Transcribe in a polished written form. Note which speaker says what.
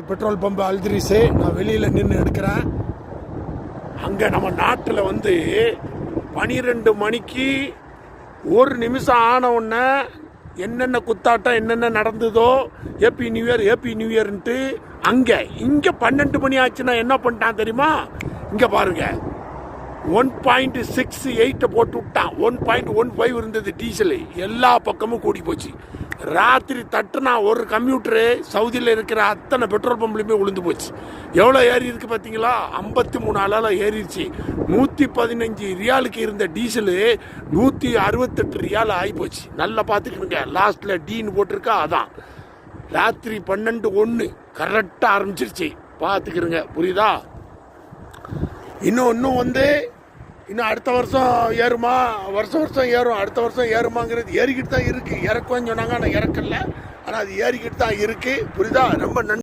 Speaker 1: Petrol pump அல்திரிஸு நான் வெளியில் நின்று எடுக்கிறேன். அங்கே நம்ம நாட்டில் 12 மணிக்கு ஒரு நிமிஷம் ஆன உடனே என்னென்ன குத்தாட்டம் என்னென்ன நடந்ததோ ஹேப்பி நியூ இயர்ன்ட்டு இங்கே 12 மணி ஆச்சுன்னா என்ன பண்ணிட்டான் தெரியுமா? இங்கே பாருங்க 1.68 போட்டு விட்டான். 1.15 இருந்தது டீசல், எல்லா பக்கமும் கூடி போச்சு. ராத்திரி தட்டுனா ஒரு கம்ப்யூட்டரு சவுதியில் இருக்கிற அத்தனை பெட்ரோல் பம்ப்லையுமே விழுந்து போச்சு. எவ்வளோ ஏறி இருக்கு பார்த்தீங்களா? 53 ஏறிடுச்சு. 115 ரியாலுக்கு இருந்த டீசலு 168 ரியால் ஆகி போச்சு. நல்லா பார்த்துக்கணுங்க. லாஸ்ட்ல டீன்னு போட்டிருக்கா, அதான் ராத்திரி 12:01 கரெக்டாக ஆரம்பிச்சிருச்சு. பார்த்துக்கிறங்க, புரியுதா? இன்னும் அடுத்த வருஷம் ஏறுமா? வருஷம் ஏறும். அடுத்த வருஷம் ஏறுமாங்கிறது ஏறிக்கிட்டு தான் இருக்கு. இறக்குவேன்னு சொன்னாங்க, ஆனால் இறக்கல. ஆனால் அது ஏறிக்கிட்டு தான் இருக்கு. புரியுதா? ரொம்ப நன்றி.